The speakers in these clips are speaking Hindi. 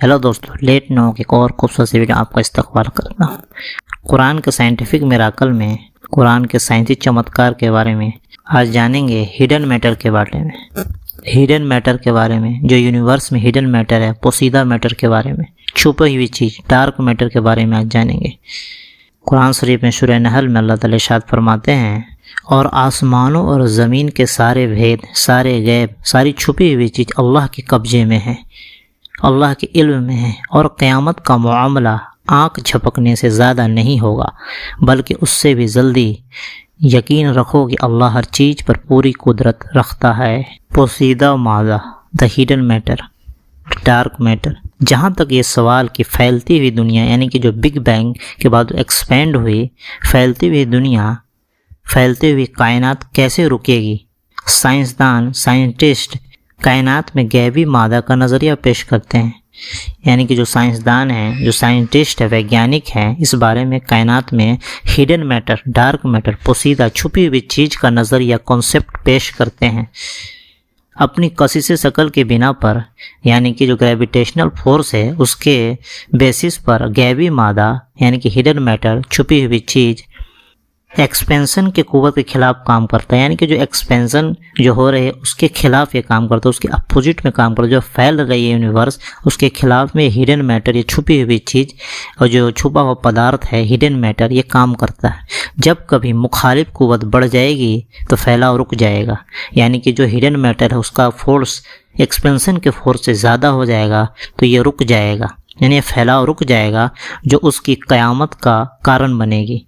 हेलो दोस्तों, लेट नो के एक और खूबसूरत सी वीडियो आपका इस्तकबाल करता हूँ। कुरान के साइंटिफिक मिराकल में, कुरान के साइंसी चमत्कार के बारे में आज जानेंगे। हिडन मैटर के बारे में, हिडन मैटर के बारे में, जो यूनिवर्स में हिडन मैटर है, पोशीदा मैटर के बारे में, छुपी हुई चीज़ डार्क मैटर के बारे में आज जानेंगे। कुरान शरीफ में सूरह नहल में अल्लाह ताला इरशाद फरमाते हैं, और आसमानों और ज़मीन के सारे भेद, सारे गैब, सारी छुपी हुई चीज़ अल्लाह के कब्जे में है, अल्लाह के इल्म में है। और क़यामत का मामला आँख झपकने से ज़्यादा नहीं होगा, बल्कि उससे भी जल्दी। यकीन रखो कि अल्लाह हर चीज़ पर पूरी कुदरत रखता है। पोशीदा मादा, the hidden matter, dark matter. जहाँ तक ये सवाल कि फैलती हुई दुनिया, यानी कि जो बिग बैंग के बाद एक्सपेंड हुई, फैलती हुई दुनिया, फैलती हुई कायनात कैसे रुकेगी, साइंसदान, साइंटिस्ट कायनात में गैबी मादा का नज़रिया पेश करते हैं। यानी कि जो साइंसदान हैं, जो साइंटिस्ट है, वैज्ञानिक हैं, इस बारे में कायनात में हिडन मैटर, डार्क मैटर, पोशीदा, छुपी हुई चीज़ का नज़रिया, कॉन्सेप्ट पेश करते हैं। अपनी कशिश शकल के बिना पर, यानी कि जो ग्रेविटेशनल फोर्स है उसके बेसिस पर गैबी मादा यानी कि हिडन मैटर, छुपी हुई चीज़ एक्सपेंशन के कुव्वत के खिलाफ काम करता है। यानी कि जो एक्सपेंशन जो हो रहे है उसके खिलाफ ये काम करता है, उसके अपोजिट में काम करता है। जो फैल रही है यूनिवर्स, उसके खिलाफ में हिडन मैटर, ये छुपी हुई चीज़ और जो छुपा हुआ पदार्थ है हिडन मैटर, ये काम करता है। जब कभी मुखालिफ कुव्वत बढ़ जाएगी तो फैलाव रुक जाएगा। यानी कि जो हिडन मैटर है उसका फोर्स एक्सपेंशन के फोर्स से ज़्यादा हो जाएगा तो ये रुक जाएगा, यानी फैलाव रुक जाएगा, जो उसकी क़यामत का कारण बनेगी।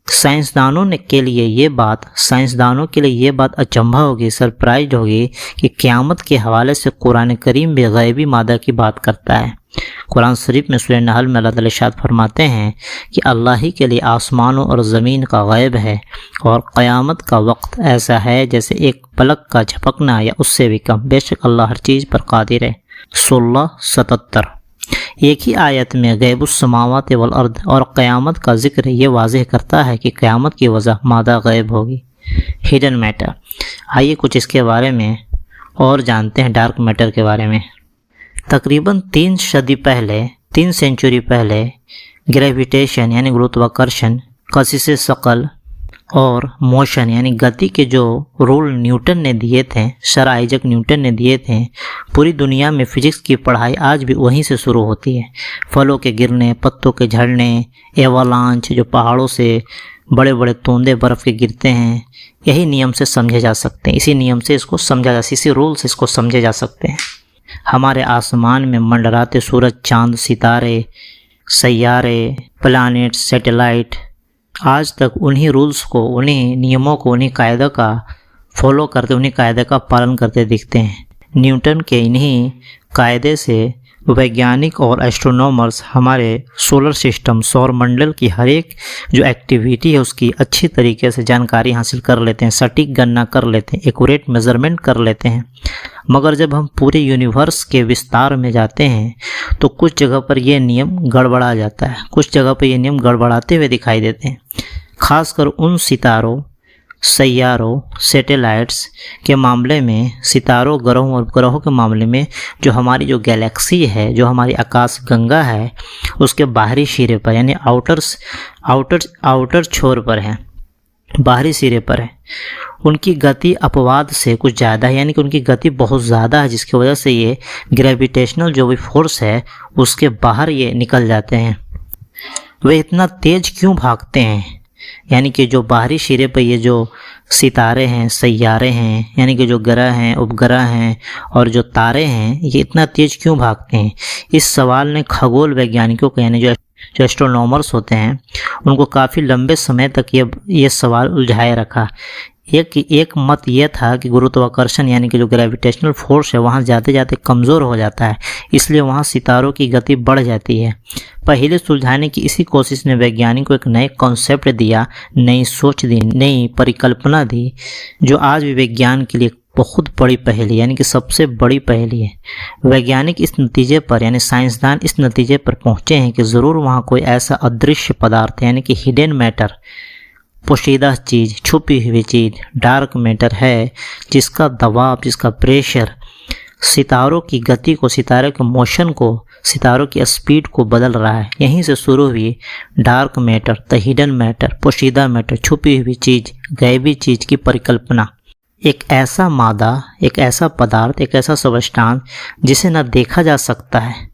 साइंसदानों के लिए ये बात अचंभा होगी, सरप्राइज होगी कि क़यामत के हवाले से कुरान करीम भी गैबी मादा की बात करता है। कुरान शरीफ में सूरह नहल में अल्लाह ताला इरशाद फरमाते हैं कि अल्लाह ही के लिए आसमानों और ज़मीन का गैब है, और क़यामत का वक्त ऐसा है जैसे एक पलक का झपकना या उससे भी कम। बेशक अल्लाह हर चीज़ पर कादिर है। 1677। एक ही आयत में गैबुस समावात वल अर्द और क़यामत का जिक्र ये वाज़ेह करता है कि क़यामत की वजह मादा गैब होगी, हिडन मैटर। आइए कुछ इसके बारे में और जानते हैं, डार्क मैटर के बारे में। तकरीबन 3 सदी पहले, 3 सेंचुरी पहले ग्रेविटेशन यानी गुरुत्वाकर्षण, कशिश शकल और मोशन यानी गति के जो रूल न्यूटन ने दिए थे, सर आइजक न्यूटन ने दिए थे, पूरी दुनिया में फिजिक्स की पढ़ाई आज भी वहीं से शुरू होती है। फलों के गिरने, पत्तों के झड़ने, एवालांच, जो पहाड़ों से बड़े बड़े तोंदे बर्फ़ के गिरते हैं, यही नियम से समझे जा सकते हैं। इसी नियम से इसको समझा जा, इसी रूल से इसको समझे जा सकते हैं। हमारे आसमान में मंडराते सूरज, चाँद, सितारे, सैयारे, प्लानेट, सैटेलाइट आज तक उन्हीं रूल्स को, उन्हीं नियमों को, उन्हीं कायदे का फॉलो करते, उन्हीं कायदे का पालन करते दिखते हैं। न्यूटन के इन्हीं कायदे से वैज्ञानिक और एस्ट्रोनॉमर्स हमारे सोलर सिस्टम, सौर मंडल की हर एक जो एक्टिविटी है उसकी अच्छी तरीके से जानकारी हासिल कर लेते हैं, सटीक गणना कर लेते हैं, एक्यूरेट मेज़रमेंट कर लेते हैं। मगर जब हम पूरे यूनिवर्स के विस्तार में जाते हैं तो कुछ जगह पर यह नियम गड़बड़ा जाता है, कुछ जगह पर यह नियम गड़बड़ाते हुए दिखाई देते हैं। खासकर उन सितारों, सैयारों, सैटेलाइट्स के मामले में, सितारों, ग्रहों और ग्रहों के मामले में, जो हमारी जो गैलेक्सी है, जो हमारी आकाश गंगा है, उसके बाहरी सिरे पर यानी आउटर छोर पर है, बाहरी सिरे पर है, उनकी गति अपवाद से कुछ ज़्यादा है। यानी कि उनकी गति बहुत ज़्यादा है, जिसकी वजह से ये ग्रेविटेशनल जो भी फोर्स है उसके बाहर ये निकल जाते हैं। वे इतना तेज़ क्यों भागते हैं? यानी कि जो बाहरी सिरे पर ये जो सितारे हैं, सैयारे हैं, यानी कि जो ग्रह हैं, उपग्रह हैं और जो तारे हैं, ये इतना तेज़ क्यों भागते हैं? इस सवाल ने खगोल वैज्ञानिकों को, यानी जो एस्ट्रोनॉमर्स होते हैं, उनको काफ़ी लंबे समय तक ये सवाल उलझाए रखा। एक मत ये था कि गुरुत्वाकर्षण यानी कि जो ग्रेविटेशनल फोर्स है वहाँ जाते जाते कमज़ोर हो जाता है, इसलिए वहाँ सितारों की गति बढ़ जाती है। पहले सुलझाने की इसी कोशिश ने वैज्ञानिक को एक नए कॉन्सेप्ट दिया, नई सोच दी, नई परिकल्पना दी, जो आज भी विज्ञान के लिए बहुत बड़ी पहेली, यानी कि सबसे बड़ी पहेली है। वैज्ञानिक इस नतीजे पर, यानी साइंसदान इस नतीजे पर पहुँचे हैं कि ज़रूर वहाँ कोई ऐसा अदृश्य पदार्थ यानी कि हिडन मैटर, पोशीदा चीज़, छुपी हुई चीज़, डार्क मैटर है, जिसका दबाव, जिसका प्रेशर सितारों की गति को, सितारे के मोशन को सितारों की स्पीड को बदल रहा है। यहीं से शुरू हुई dark matter, the hidden matter, पोशीदा मैटर, छुपी हुई चीज, गैबी चीज की परिकल्पना। एक ऐसा मादा, एक ऐसा पदार्थ, एक ऐसा सबस्टांस जिसे न देखा जा सकता है,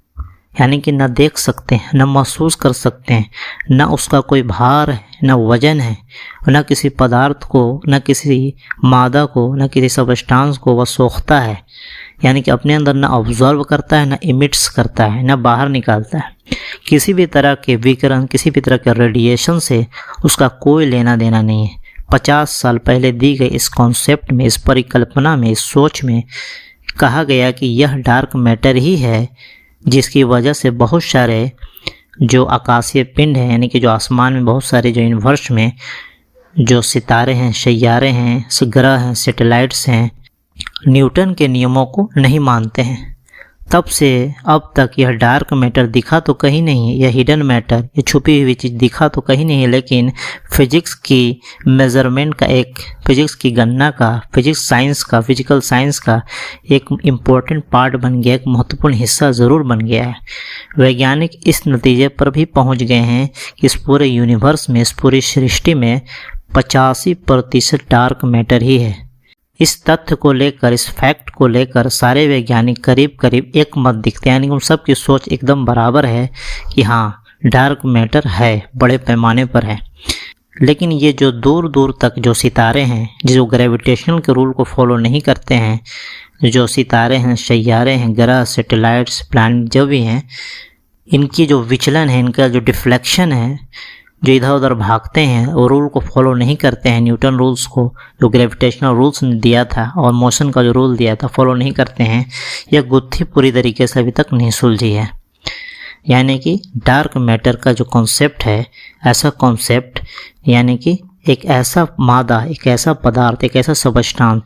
यानी कि न देख सकते हैं, न महसूस कर सकते हैं, न उसका कोई भार है, न वजन है, न किसी पदार्थ को, न किसी मादा को, न किसी सबस्टांस को वह सोखता है, यानी कि अपने अंदर न ऑब्जर्व करता है, न इमिट्स करता है, न बाहर निकालता है। किसी भी तरह के विकिरण, किसी भी तरह के रेडिएशन से उसका कोई लेना देना नहीं है। 50 साल पहले दी गई इस कॉन्सेप्ट में, इस परिकल्पना में, इस सोच में कहा गया कि यह डार्क मैटर ही है जिसकी वजह से बहुत सारे जो आकाशीय पिंड हैं, यानी कि जो आसमान में बहुत सारे जो यूनिवर्स में जो सितारे हैं, सैयारे हैं, ग्रह हैं, सैटेलाइट्स हैं, न्यूटन के नियमों को नहीं मानते हैं। तब से अब तक यह डार्क मैटर दिखा तो कहीं नहीं है, यह हिडन मैटर, ये छुपी हुई चीज़ दिखा तो कहीं नहीं है, लेकिन फिजिक्स की मेज़रमेंट का, एक फिजिक्स की गणना का, फिजिक्स साइंस का, फिजिकल साइंस का एक इम्पोर्टेंट पार्ट बन गया, एक महत्वपूर्ण हिस्सा ज़रूर बन गया है। वैज्ञानिक इस नतीजे पर भी पहुंच गए हैं कि इस पूरे यूनिवर्स में, इस पूरी सृष्टि में 85% डार्क मैटर ही है। इस तथ्य को लेकर, इस फैक्ट को लेकर सारे वैज्ञानिक करीब करीब एक मत दिखते हैं, यानी उन सब की सोच एकदम बराबर है कि हाँ, डार्क मैटर है, बड़े पैमाने पर है। लेकिन ये जो दूर दूर तक जो सितारे हैं, जो ग्रेविटेशनल के रूल को फॉलो नहीं करते हैं, जो सितारे हैं, सैयारे हैं, ग्रह, सैटेलाइट्स, प्लैनेट जो भी हैं, इनकी जो विचलन है, इनका जो डिफ्लेक्शन है, जो इधर उधर भागते हैं और रूल को फॉलो नहीं करते हैं, न्यूटन रूल्स को, जो ग्रेविटेशनल रूल्स ने दिया था और मोशन का जो रूल दिया था, फॉलो नहीं करते हैं, यह गुत्थी पूरी तरीके से अभी तक नहीं सुलझी है। यानी कि डार्क मैटर का जो कॉन्सेप्ट है, ऐसा कॉन्सेप्ट यानी कि एक ऐसा मादा, एक ऐसा पदार्थ, एक ऐसा सबस्टांस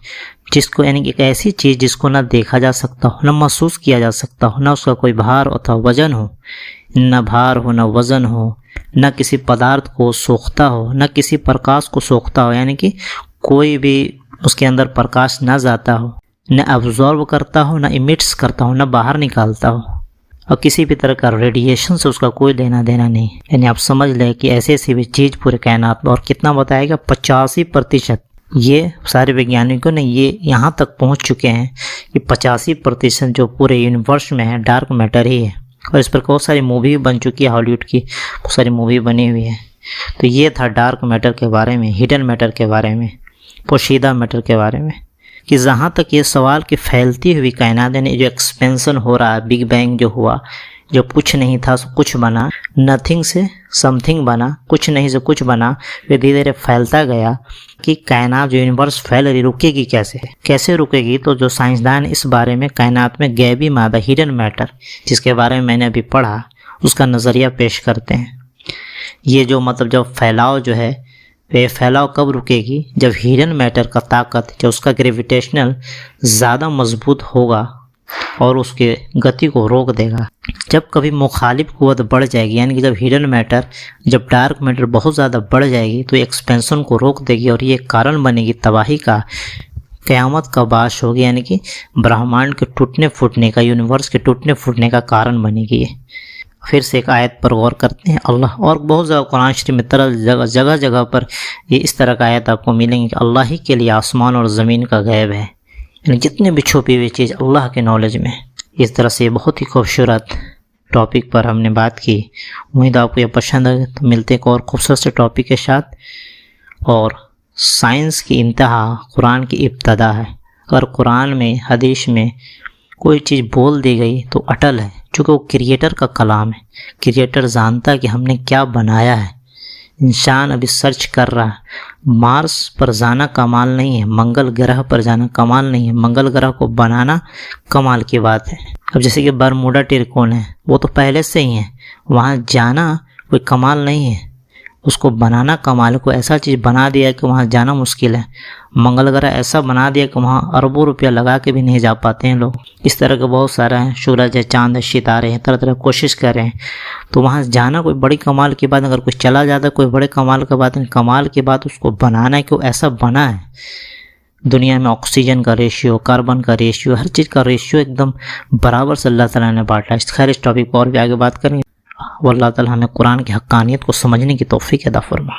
जिसको, यानी कि एक ऐसी चीज़ जिसको ना देखा जा सकता हो, ना महसूस किया जा सकता हो, ना उसका कोई भार अथवा वजन हो, न भार हो, न वजन हो, न किसी पदार्थ को सोखता हो, न किसी प्रकाश को सोखता हो, यानी कि कोई भी उसके अंदर प्रकाश न जाता हो, न एब्जॉर्ब करता हो, न इमिट्स करता हो, न बाहर निकालता हो, और किसी भी तरह का रेडिएशन से उसका कोई लेना देना नहीं। यानी आप समझ लें कि ऐसी ऐसी भी चीज़ पूरे कायनात में, और कितना बताएगा, 85%। ये सारे वैज्ञानिकों ने ये यहाँ तक पहुँच चुके हैं कि 85% जो पूरे यूनिवर्स में है डार्क मैटर ही है। और इस पर बहुत सारी मूवी बन चुकी है, हॉलीवुड की बहुत सारी मूवी बनी हुई है। तो ये था डार्क मैटर के बारे में, हिडन मैटर के बारे में, पोशीदा मैटर के बारे में, कि जहाँ तक ये सवाल कि फैलती हुई कायनात, यानी जो एक्सपेंशन हो रहा है, बिग बैंग जो हुआ, जो कुछ नहीं था कुछ बना, नथिंग से समथिंग बना, कुछ नहीं से कुछ बना, फिर धीरे धीरे फैलता गया कि कायनात जो यूनिवर्स फैल रही, रुकेगी कैसे रुकेगी। तो जो साइंसदान इस बारे में कायनात में गैबी मादा, हिडन मैटर, जिसके बारे में मैंने अभी पढ़ा, उसका नज़रिया पेश करते हैं। ये जो मतलब जब फैलाव जो है, वे फैलाव कब रुकेगी, जब हिडन मैटर का ताकत, जब उसका ग्रेविटेशनल ज़्यादा मजबूत होगा और उसके गति को रोक देगा। जब कभी मुखालिफ कुव्वत बढ़ जाएगी, यानी कि जब हिडन मैटर, जब डार्क मैटर बहुत ज़्यादा बढ़ जाएगी, तो एक्सपेंशन को रोक देगी और ये कारण बनेगी तबाही का, क़यामत का बाश होगी, यानी कि ब्रह्मांड के टूटने फूटने का, यूनिवर्स के टूटने फूटने का कारण बनेगी। फिर से एक आयत पर गौर करते हैं। अल्लाह, और बहुत ज़्यादा कुरान शरीफ में जगह जगह पर ये इस तरह का आयत आपको मिलेंगे कि अल्लाह ही के लिए आसमान और ज़मीन का गैब है, यानी जितने भी छुपी हुई चीज़ अल्लाह के नॉलेज में। इस तरह से बहुत ही खूबसूरत टॉपिक पर हमने बात की। उम्मीद आपको यह पसंद है। तो मिलते हैं एक और खूबसूरत से टॉपिक के साथ। और साइंस की इंतहा कुरान की इब्तदा है। अगर कुरान में, हदीस में कोई चीज़ बोल दी गई तो अटल है, चूँकि वो क्रिएटर का कलाम है। क्रिएटर जानता है कि हमने क्या बनाया है। इंसान अभी सर्च कर रहा है। मार्स पर जाना कमाल नहीं है, मंगल ग्रह पर जाना कमाल नहीं है, मंगल ग्रह को बनाना कमाल की बात है। अब जैसे कि बरमूडा ट्रायंगल है, वो तो पहले से ही है, वहाँ जाना कोई कमाल नहीं है, उसको बनाना कमाल को ऐसा चीज़ बना दिया कि वहाँ जाना मुश्किल है। मंगल ग्रह ऐसा बना दिया कि वहाँ अरबों रुपया लगा के भी नहीं जा पाते हैं लोग। इस तरह के बहुत सारा है, सूरज है, चांद है, सितारे हैं, तरह तरह कोशिश कर रहे हैं। तो वहाँ जाना कोई बड़ी कमाल की बात, अगर कोई चला जाता कोई बड़े कमाल की बात नहीं, कमाल की बात उसको बनाना है कि वो ऐसा बना है। दुनिया में ऑक्सीजन का रेशियो, कार्बन का रेशियो, हर चीज़ का रेशियो एकदम बराबर से अल्लाह ताला ने बांटा है। खैर इस टॉपिक पर और भी आगे बात करेंगे। वो अल्लाह ताला हमें कुरान की हक्कानियत को समझने की तौफीक अता फरमा।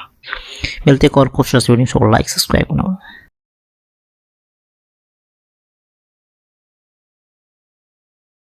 मिलते एक और खूबसूरत वीडियो, लाइक सब्सक्राइब करना।